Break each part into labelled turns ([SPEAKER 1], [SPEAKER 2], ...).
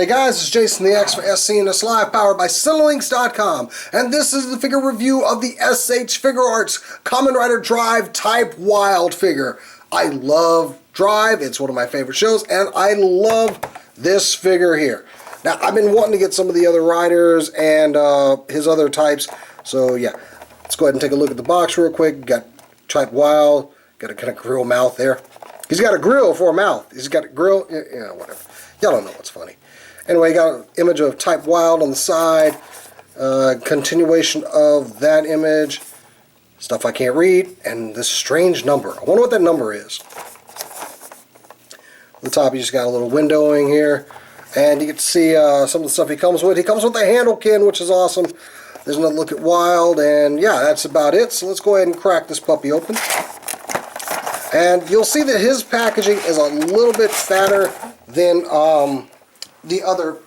[SPEAKER 1] Hey guys, it's Jason the X for SCNS Live, powered by Cinelinks.com, and this is the figure review of the SH Figuarts Kamen Rider Drive Type Wild figure. I love Drive, it's one of my favorite shows, and I love this figure here. Now, I've been wanting to get some of the other riders and his other types, so yeah. Let's go ahead and take a look at the box real quick. Got Type Wild, got a kind of grill mouth there. He's got a grill for a mouth. He's got a grill, yeah, whatever. Y'all don't know what's funny. Anyway, got an image of Type Wild on the side, continuation of that image, stuff I can't read, and this strange number. I wonder what that number is. On the top, you just got a little windowing here, and you get to see some of the stuff he comes with. He comes with a handle kin, which is awesome. There's another look at Wild, and yeah, that's about it. So let's go ahead and crack this puppy open. And you'll see that his packaging is a little bit fatter than the other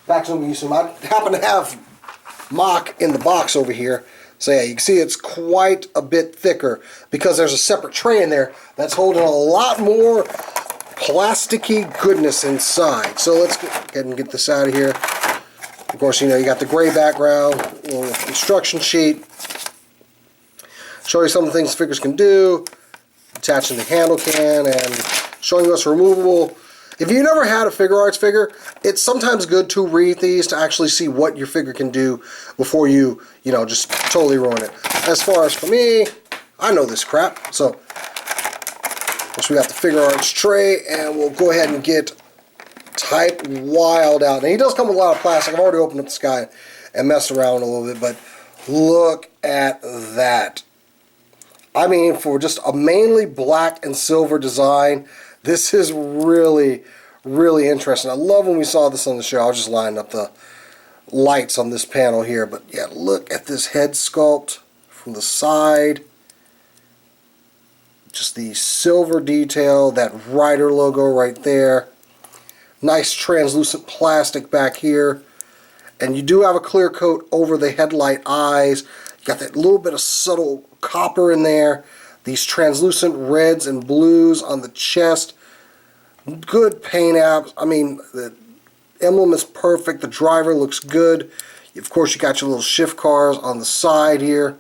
[SPEAKER 1] packaging we used to. I happen to have mock in the box over here. So yeah, you can see it's quite a bit thicker because there's a separate tray in there that's holding a lot more plasticky goodness inside. So let's go ahead and get this out of here. Of course, you know, you got the gray background, little instruction sheet. Show you some of the things figures can do. Attaching the handle can and showing you what's removable. If you never had a Figuarts figure, it's sometimes good to read these to actually see what your figure can do before you know, just totally ruin it. As far as for me, I know this crap. So, we got the Figuarts tray, and we'll go ahead and get Type Wild out. Now, he does come with a lot of plastic. I've already opened up this guy and messed around a little bit, but look at that. I mean, for just a mainly black and silver design, this is really, really interesting. I love when we saw this on the show. I was just lining up the lights on this panel here. But yeah, look at this head sculpt from the side. Just the silver detail, that Rider logo right there. Nice translucent plastic back here. And you do have a clear coat over the headlight eyes. You got that little bit of subtle copper in there. These translucent reds and blues on the chest. Good paint apps. I mean, the emblem is perfect. The driver looks good. Of course, you got your little shift cars on the side here.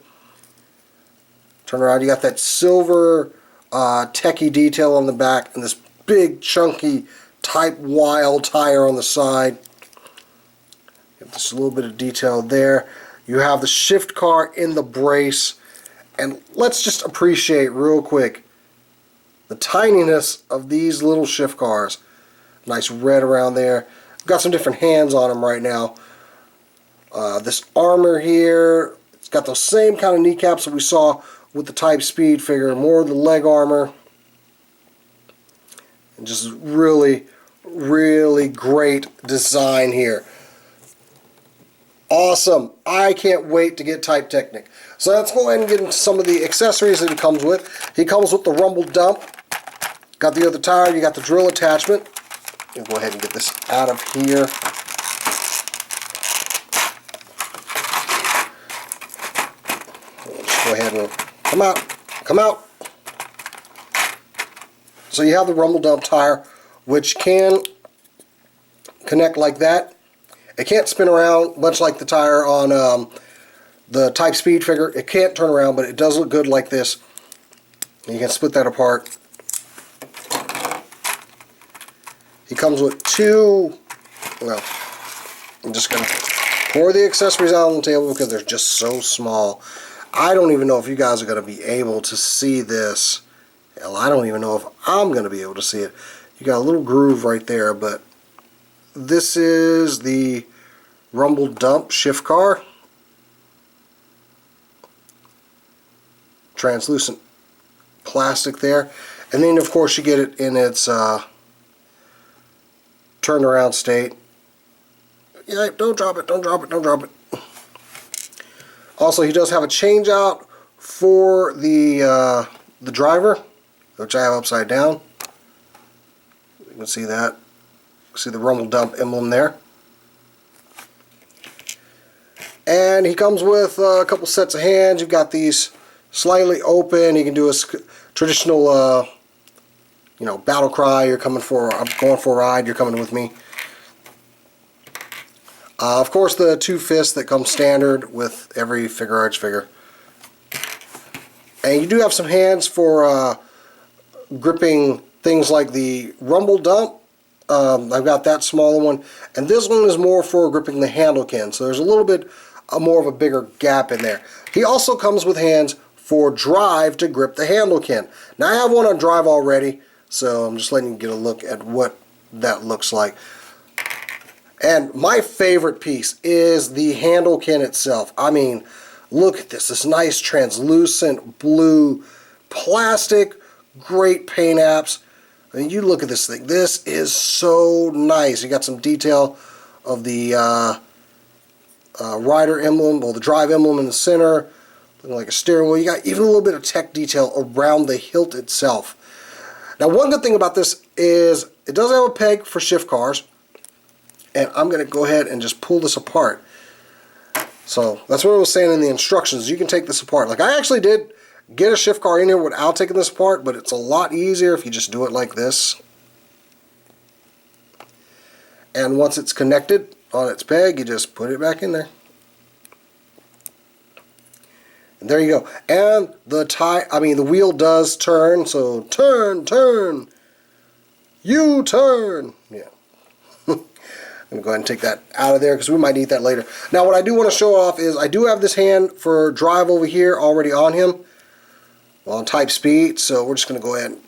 [SPEAKER 1] Turn around. You got that silver techie detail on the back and this big chunky Type Wild tire on the side. Got just a little bit of detail there. You have the shift car in the brace. And let's just appreciate real quick the tininess of these little shift cars. Nice red around there. Got some different hands on them right now. This armor here, it's got those same kind of kneecaps that we saw with the Type Speed figure. More of the leg armor. And just really, really great design here. Awesome. I can't wait to get Type Technic. So let's go ahead and get into some of the accessories that he comes with. He comes with the rumble dump. Got the other tire. You got the drill attachment. We'll go ahead and get this out of here. Let's go ahead and come out. Come out. So you have the rumble dump tire, which can connect like that. It can't spin around, much like the tire on the Type Speed figure. It can't turn around, but it does look good like this. You can split that apart. He comes with two, well, I'm just going to pour the accessories out on the table because they're just so small. I don't even know if you guys are going to be able to see this. Hell, I don't even know if I'm going to be able to see it. You got a little groove right there, but this is the rumble dump shift car. Translucent plastic there. And then, of course, you get it in its turned around state. Yeah, don't drop it, don't drop it, don't drop it. Also, he does have a change out for the driver, which I have upside down. You can see that. See the rumble dump emblem there. And he comes with a couple sets of hands. You've got these slightly open. You can do a traditional, you know, battle cry. You're coming for, I'm going for a ride. You're coming with me. Of course, the 2 fists that come standard with every Figuarts figure. And you do have some hands for gripping things like the rumble dump. I've got that smaller one, and this one is more for gripping the handlekin, so there's a little bit more of a bigger gap in there. He also comes with hands for drive to grip the handlekin. Now I have one on drive already, so I'm just letting you get a look at what that looks like. And my favorite piece is the handlekin itself. I mean, look at this nice translucent blue plastic, great paint apps. I mean, you look at this thing. This is so nice. You got some detail of the rider emblem, or the drive emblem in the center, looking like a steering wheel. You got even a little bit of tech detail around the hilt itself. Now, one good thing about this is it does have a peg for shift cars, and I'm going to go ahead and just pull this apart. So that's what I was saying in the instructions. You can take this apart. Like, I actually did get a shift car in here without taking this apart, but it's a lot easier if you just do it like this. And once it's connected on its peg, you just put it back in there. And there you go. And the wheel does turn, so turn, turn, U-turn. Yeah. I'm going to go ahead and take that out of there because we might need that later. Now, what I do want to show off is I do have this hand for drive over here already on him, on type speed, so we're just going to go ahead and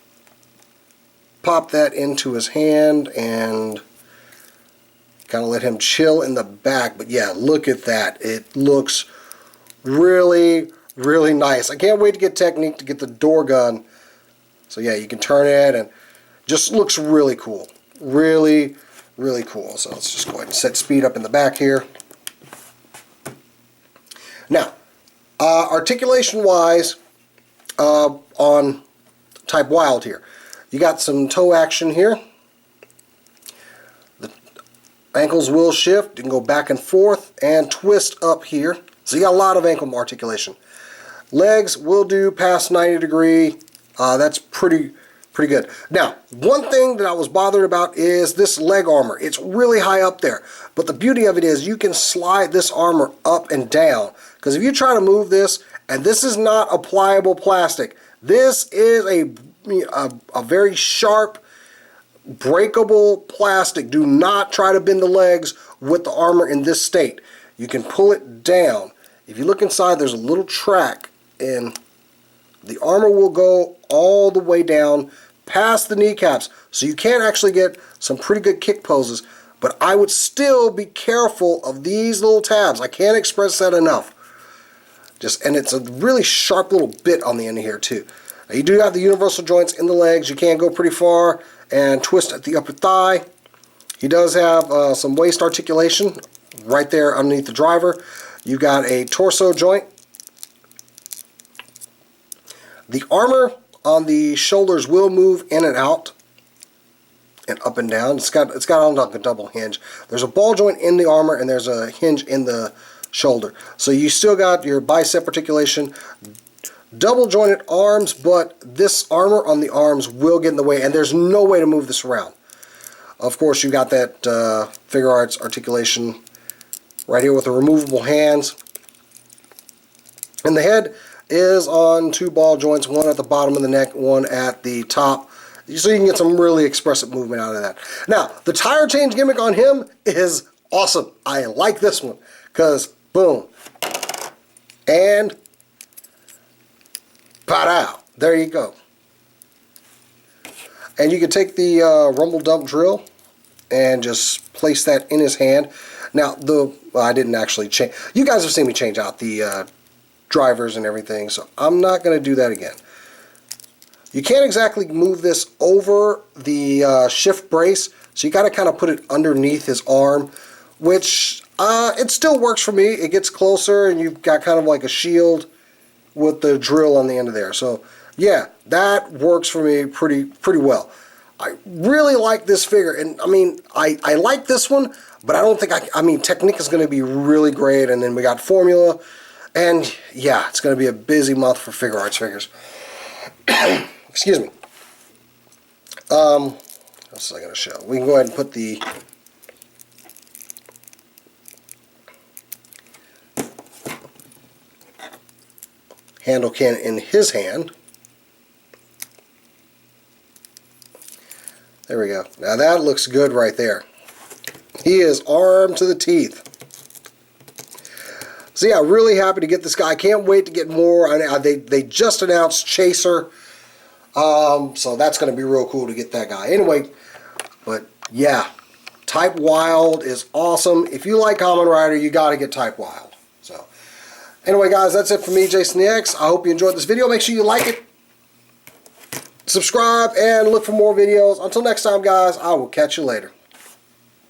[SPEAKER 1] pop that into his hand and kind of let him chill in the back. But yeah, look at that. It looks really, really nice. I can't wait to get Technique to get the door gun. So yeah, you can turn it and just looks really cool. Really, really cool. So let's just go ahead and set speed up in the back here. Now, articulation wise, on Type Wild here, you got some toe action here. The ankles will shift. You can go back and forth and twist up here. So you got a lot of ankle articulation. Legs will do past 90 degree. That's pretty good. Now, one thing that I was bothered about is this leg armor. It's really high up there. But the beauty of it is you can slide this armor up and down. Because if you try to move this, and this is not a pliable plastic, this is a very sharp, breakable plastic. Do not try to bend the legs with the armor in this state. You can pull it down. If you look inside, there's a little track, and the armor will go all the way down past the kneecaps, so you can actually get some pretty good kick poses. But I would still be careful of these little tabs. I can't express that enough. And it's a really sharp little bit on the end of here too. Now, you do have the universal joints in the legs. You can go pretty far and twist at the upper thigh. He does have some waist articulation right there underneath the driver. You got a torso joint. The armor on the shoulders will move in and out and up and down. It's got on like a double hinge. There's a ball joint in the armor and there's a hinge in the shoulder. So you still got your bicep articulation, double jointed arms, but this armor on the arms will get in the way, and there's no way to move this around. Of course, you got that Figuarts articulation right here with the removable hands. And the head is on 2 ball joints, one at the bottom of the neck, one at the top, so you can get some really expressive movement out of that. Now, the tire change gimmick on him is awesome. I like this one because boom and pow, there you go. And you can take the rumble dump drill and just place that in his hand. Now, I didn't actually change. You guys have seen me change out the drivers and everything, so I'm not going to do that again. You can't exactly move this over the shift brace, so you got to kind of put it underneath his arm, which it still works for me. It gets closer, and you've got kind of like a shield with the drill on the end of there. So yeah, that works for me pretty well. I really like this figure, and I mean, I like this one, but I don't think I mean, Technique is going to be really great, and then we got Formula. And yeah, it's going to be a busy month for Figuarts figures. Excuse me. What else was I going to show? We can go ahead and put the handle cannon in his hand. There we go. Now that looks good right there. He is armed to the teeth. So yeah, really happy to get this guy. I can't wait to get more. They just announced Chaser. So that's going to be real cool to get that guy. Anyway, but yeah, Type Wild is awesome. If you like Kamen Rider, you got to get Type Wild. So anyway, guys, that's it for me, Jason the X. I hope you enjoyed this video. Make sure you like it, subscribe, and look for more videos. Until next time, guys, I will catch you later.